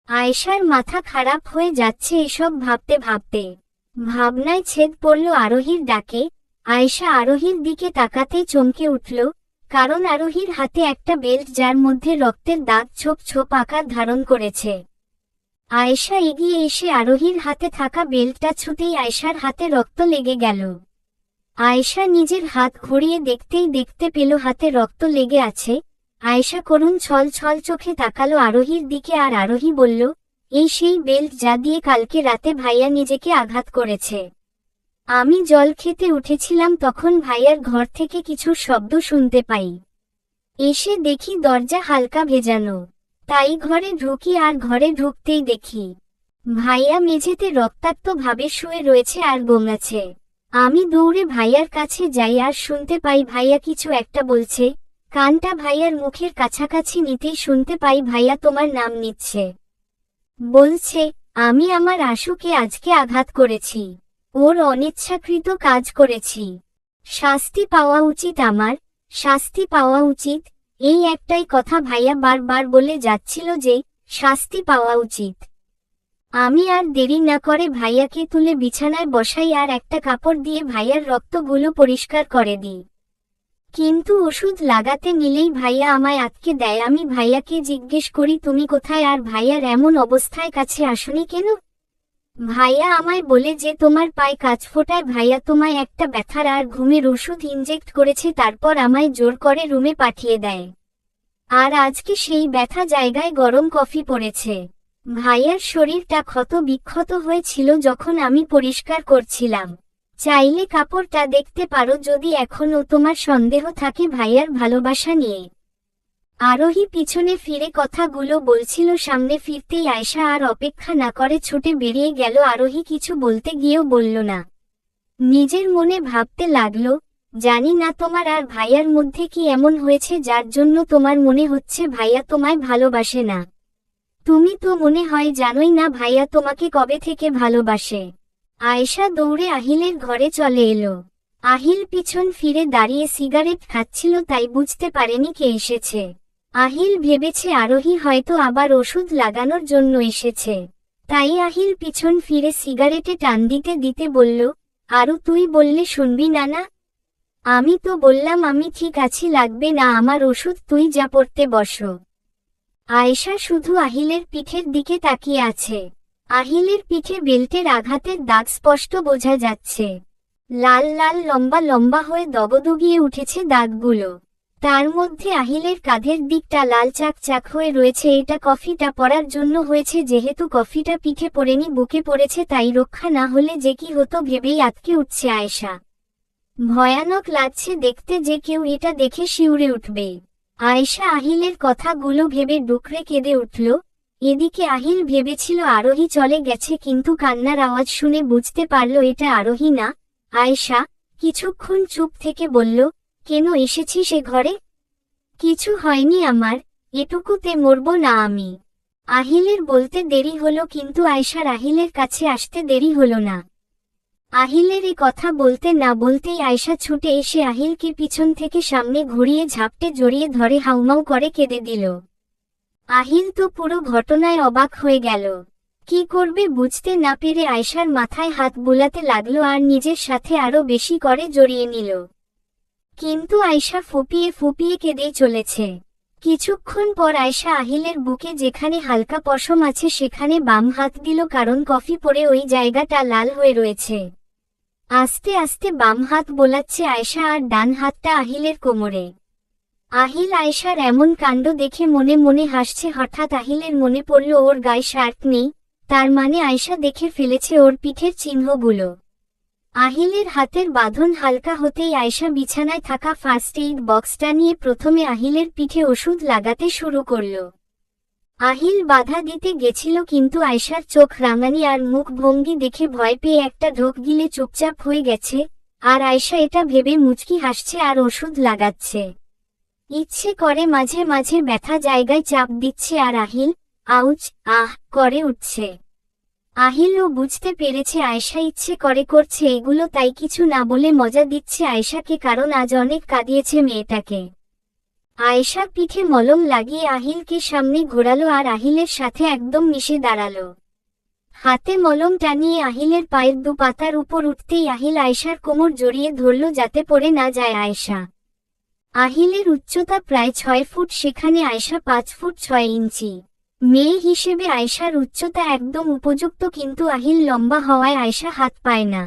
আয়েশার মাথা খারাপ হয়ে যাচ্ছে এসব ভাবতে ভাবতে। ভাবনায় ছেদ পড়ল আরোহীর ডাকে। আয়েশা আরোহীর দিকে তাকাতেই চমকে উঠল, কারণ আরোহীর হাতে একটা বেল্ট যার মধ্যে রক্তের দাগ ছোপ ছোপ আকার ধারণ করেছে। আয়েশা এগিয়ে এসে আরোহীর হাতে থাকা বেল্টটা ছুঁতেই আয়েশার হাতে রক্ত লেগে গেল। আয়েশা নিজের হাত ঘুরিয়ে দেখতেই দেখতে পেল হাতে রক্ত লেগে আছে। আয়েশা করুণ ছল ছল চোখে তাকালো আরোহীর দিকে আর আরোহী বলল, এই সেই বেল্ট যা দিয়ে কালকে রাতে ভাইয়া নিজেকে আঘাত করেছে। আমি জল খেতে উঠেছিলাম তখন ভাইয়ার ঘর থেকে কিছু শব্দ শুনতে পাই। এসে দেখি দরজা হালকা ভেজানো, তাই ঘরে ঢুকি আর ঘরে ঢুকতেই দেখি ভাইয়া মেঝেতে রক্তাক্ত ভাবে শুয়ে রয়েছে আর গোঙাচ্ছে। আমি দৌড়ে ভাইয়ার কাছে যাই আর শুনতে পাই ভাইয়া কিছু একটা বলছে। কানটা ভাইয়ার মুখের কাছাকাছি নিতেই শুনতে পাই ভাইয়া তোমার নাম নিচ্ছে। বলছে, আমি আমার আশুকে আজকে আঘাত করেছি, ওর অনিচ্ছাকৃত কাজ করেছি, শাস্তি পাওয়া উচিত আমার, শাস্তি পাওয়া উচিত। এই একটাই কথা ভাইয়া বারবার বলে যাচ্ছিল যে শাস্তি পাওয়া উচিত। আমি আর দেরি না করে ভাইয়াকে তুলে বিছানায় বসাই আর একটা কাপড় দিয়ে ভাইয়ার রক্তগুলো পরিষ্কার করে দিই। কিন্তু ওষুধ লাগাতে নিলেই ভাইয়া আমায় আটকে দেয়। আমি ভাইয়াকে জিজ্ঞেস করি তুমি কোথায়, আর ভাইয়ার এমন অবস্থায় কাছে আসোনি কেন? ভাইয়া আমায় বলে যে তোমার পায়ে কাঁচফোঁটায় ভাইয়া তোমায় একটা ব্যথার আর ঘুমের ওষুধ ইনজেক্ট করেছে, তারপর আমায় জোর করে রুমে পাঠিয়ে দেয়। আর আজকে সেই ব্যথা জায়গায় গরম কফি পড়েছে। ভাইয়ার শরীরটা ক্ষত বিক্ষত হয়েছিল যখন আমি পরিষ্কার করছিলাম। চাইলে কাপড়টা দেখতে পারো যদি এখনও তোমার সন্দেহ থাকে ভাইয়ার ভালোবাসা নিয়ে। আরোহী পিছনে ফিরে কথাগুলো বলছিল। সামনে ফিরতেই আয়েশা আর অপেক্ষা না করে ছুটে বেরিয়ে গেল। আরোহী কিছু বলতে গিয়েও বলল না, নিজের মনে ভাবতে লাগলো, জানি না তোমার আর ভাইয়ার মধ্যে কি এমন হয়েছে যার জন্য তোমার মনে হচ্ছে ভাইয়া তোমায় ভালোবাসে না। তুমি তো মনে হয় জানোই না ভাইয়া তোমাকে কবে থেকে ভালোবাসে। আয়েশা দৌড়ে আহিলের ঘরে চলে এলো। আহিল পিছন ফিরে দাঁড়িয়ে সিগারেট খাচ্ছিল, তাই বুঝতে পারেনি কে এসেছে। আহিল ভেবেছে আরোহী হয়তো আবার ওষুধ লাগানোর জন্য এসেছে, তাই আহিল পিছন ফিরে সিগারেটে টান দিতে দিতে বলল, আরু তুই বললে শুনবি না? না, আমি তো বললাম আমি ঠিক আছি, লাগবে না আমার ওষুধ, তুই যা পড়তে বসো। আয়েশা শুধু আহিলের পিঠের দিকে তাকিয়ে আছে। আহিলের পিঠে বেল্টের আঘাতের দাগ স্পষ্ট বোঝা যাচ্ছে। লাল লাল লম্বা লম্বা হয়ে দগদগিয়ে উঠেছে দাগগুলো। তার মধ্যে আহিলের কাঁধের দিকটা লাল চাক চাক হয়ে রয়েছে। এটা কফিটা পড়ার জন্য হয়েছে, যেহেতু কফিটা পিঠে পড়েনি বুকে পড়েছে, তাই রক্ষা না হলে যে কি হতো ভেবেই আটকে উঠছে আয়েশা। ভয়ানক লাগছে দেখতে, যে কেউ এটা দেখে শিউরে উঠবে। আয়েশা আহিলের কথাগুলো ভেবে ডুকরে কেঁদে উঠল। এদিকে আহিল ভেবেছিল আরোহী চলে গেছে, কিন্তু কান্নার আওয়াজ শুনে বুঝতে পারল এটা আরোহী না, আয়েশা। কিছুক্ষণ চুপ থেকে বলল, কেন এসেছিস এ ঘরে? কিছু হয়নি আমার, এটুকুতে মরব না আমি। আহিলের বলতে দেরি হলো, কিন্তু আয়েশার আহিলের কাছে আসতে দেরি হলো না। আহিলের এ কথা বলতে না বলতেই আয়েশা ছুটে এসে আহিলকে পিছন থেকে সামনে ঘুরিয়ে ঝাপটে জড়িয়ে ধরে হাউমাউ করে কেঁদে দিল। আহিল তো পুরো ঘটনায় অবাক হয়ে গেল। কি করবে বুঝতে না পেরে আয়েশার মাথায় হাত বুলাতে লাগলো আর নিজের সাথে আরো বেশি করে জড়িয়ে নিল। কিন্তু আয়েশা ফুপিয়ে ফুপিয়ে কেঁদেই চলেছে। কিছুক্ষণ পর আয়েশা আহিলের বুকে যেখানে হালকা পশম আছে সেখানে বাম হাত দিল, কারণ কফি পরে ওই জায়গাটা লাল হয়ে রয়েছে। আস্তে আস্তে বাম হাত বোলাচ্ছে আয়েশা আর ডান হাতটা আহিলের কোমরে। আহিল আয়েশার এমন কাণ্ড দেখে মনে মনে হাসছে। হঠাৎ আহিলের মনে পড়ল ওর গায়ে শার্ট নেই, তার মানে আয়েশা দেখে ফেলেছে ওর পিঠের চিহ্নগুলো। আহিলের হাতের বাঁধন হালকা হতেই আয়েশা বিছানায় থাকা ফার্স্ট এইড বক্সটা নিয়ে প্রথমে আহিলের পিঠে ওষুধ লাগাতে শুরু করল। আহিল বাধা দিতে গেছিল, কিন্তু আয়েশার চোখ রাঙানি আর মুখ ভঙ্গি দেখে ভয় পেয়ে একটা ঢোক গিলে চুপচাপ হয়ে গেছে। আর আয়েশা এটা ভেবে মুচকি হাসছে আর ওষুধ লাগাচ্ছে। ইচ্ছে করে মাঝে মাঝে ব্যথা জায়গায় চাপ দিচ্ছে আর আহিল আউচ আহ করে উঠছে। আহিলও বুঝতে পেরেছে আয়েশা ইচ্ছে করে করছে এগুলো, তাই কিছু না বলে মজা দিচ্ছে আয়েশাকে, কারণ আজ অনেক কাঁদিয়েছে মেয়েটাকে। আয়েশা পিঠে মলম লাগিয়ে আহিলকে সামনে ঘোরালো আর আহিলের সাথে একদম মিশে দাঁড়ালো। হাতে মলম টানিয়ে আহিলের পায়ের দুপাতার উপর উঠতেই আহিল আয়েশার কোমর জড়িয়ে ধরল যাতে পড়ে না যায় আয়েশা। আহিলের উচ্চতা প্রায় 6 ফুট, সেখানে আয়েশা 5 ফুট 6 ইঞ্চি। মেয়ে হিসেবে আয়েশার উচ্চতা একদম উপযুক্ত, কিন্তু আহিল লম্বা হওয়ায় আয়েশা হাত পায় না।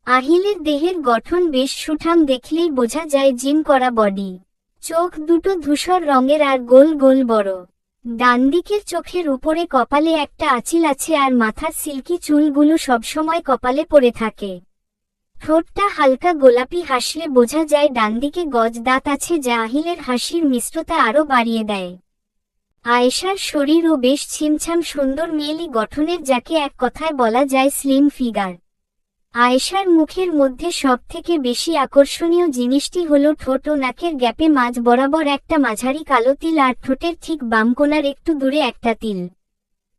আহিলের দেহের গঠন বেশ সুঠাম, দেখলেই বোঝা যায় জিম করা বডি। চোখ দুটো ধূসর রঙের আর গোল গোল বড়। ডান দিকের চোখের উপরে কপালে একটা আঁচিল আছে আর মাথার সিল্কি চুলগুলো সবসময় কপালে পড়ে থাকে। ঠোঁটটা হালকা গোলাপি, হাসলে বোঝা যায় ডান দিকে গজ দাঁত আছে, যা আহিলের হাসির মিশ্রতা আরও বাড়িয়ে দেয়। আয়েশার শরীরও বেশ ছিমছাম সুন্দর মেয়েলি গঠনের, যাকে এক কথায় বলা যায় স্লিম ফিগার। আয়েশার মুখের মধ্যে সবথেকে বেশি আকর্ষণীয় জিনিসটি হলো ঠোঁট ও নাকের গ্যাপে মাঝ বরাবর একটা মাঝারি কালো তিল আর ঠোঁটের ঠিক বাম কোণার একটু দূরে একটা তিল।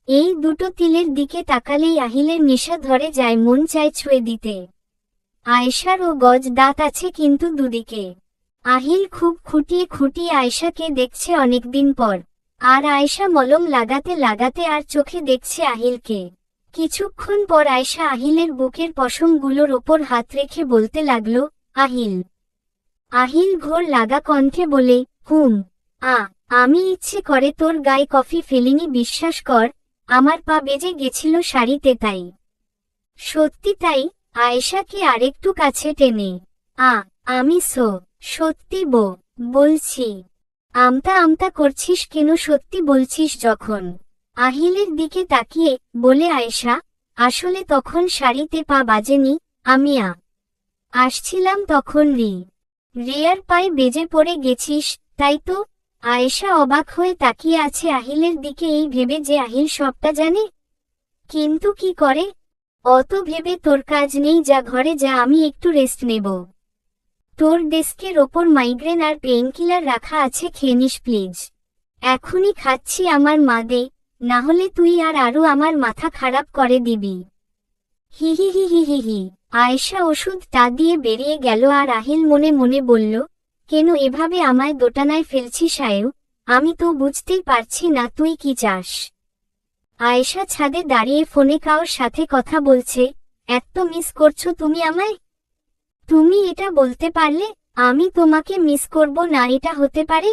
এই দুটো তিলের দিকে তাকালেই আহিলের নেশা ধরে যায়, মন চায় ছুঁয়ে দিতে। আয়েশারও গজ দাঁত আছে, কিন্তু দুদিকে। আহিল খুব খুঁটিয়ে খুঁটিয়ে আয়েশাকে দেখছে অনেকদিন পর, আর আয়েশা মলম লাগাতে লাগাতে আর চোখে দেখছে আহিলকে। কিছুক্ষণ পর আয়েশা আহিলের বুকের পশমগুলোর ওপর হাত রেখে বলতে লাগলো, আহিল। আহিল ঘোর লাগা কণ্ঠে বলে, আমি ইচ্ছে করে তোর গায়ে কফি ফেলিনি, বিশ্বাস কর, আমার পা বেজে গেছিল শাড়িতে তাই। সত্যি তাই? আয়েশাকে আরেকটু কাছে টেনে, আমি সত্যি বলছি। আমতা আমতা করছিস কেন, সত্যি বলছিস যখন? আহিলের দিকে তাকিয়ে বলে আয়েশা, আসলে তখন শাড়িতে পা বাজেনি, আমি আসছিলাম তখন রিয়ার পায়ে বেজে পড়ে গেছিস, তাই তো? আয়েশা অবাক হয়ে তাকিয়ে আছে আহিলের দিকে, এই ভেবে যে আহিল সবটা জানে। কিন্তু কি করে? অত ভেবে তোর কাজ নেই, যা ঘরে যা, আমি একটু রেস্ট নেব। তোর ডেস্কের ওপর মাইগ্রেন আর পেইনকিলার রাখা আছে, খেয়ে নিস প্লিজ। এখনই খাচ্ছি, আমার মা দে, নাহলে তুই আর আরও আমার মাথা খারাপ করে দিবি। হি হি হি হি হি হি। আয়েশা ওষুধটা দিয়ে বেরিয়ে গেল আর আহিল মনে মনে বলল, কেন এভাবে আমায় দোটানায় ফেলছিস আয়ু? আমি তো বুঝতেই পারছি না তুই কি চাস। আয়েশা ছাদে দাঁড়িয়ে ফোনে কারোর সাথে কথা বলছে। এত মিস করছো তুমি আমায়? তুমি এটা বলতে পারলে? আমি তোমাকে মিস করব না, এটা হতে পারে?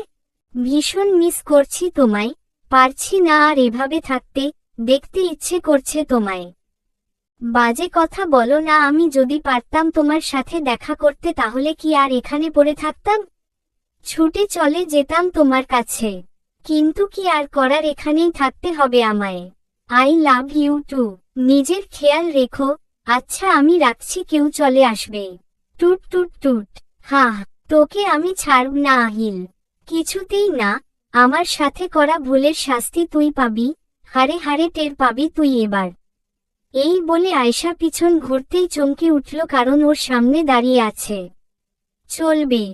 ভীষণ মিস করছি তোমায়, পারছি না আর এভাবে থাকতে, দেখতে ইচ্ছে করছে তোমায়। বাজে কথা বলো না, আমি যদি পারতাম তোমার সাথে দেখা করতে তাহলে কি আর এখানে পড়ে থাকতাম? ছুটে চলে যেতাম তোমার কাছে, কিন্তু কি আর করার, এখানেই থাকতে হবে আমায়। I love you too. নিজের খেয়াল রেখো। আচ্ছা আমি রাখছি, কেউ চলে আসবে। টুট টুট টুট। তোকে আমি ছাড়ব না আহিল, কিছুতেই না। আমার সাথে করা ভুলের শাস্তি তুই পাবি, হারে হারে টের পাবি তুই এবার। এই বলে আয়েশা পিছন ঘুরতেই চমকে উঠল, কারণ ওর সামনে দাঁড়িয়ে আছে। চলবে।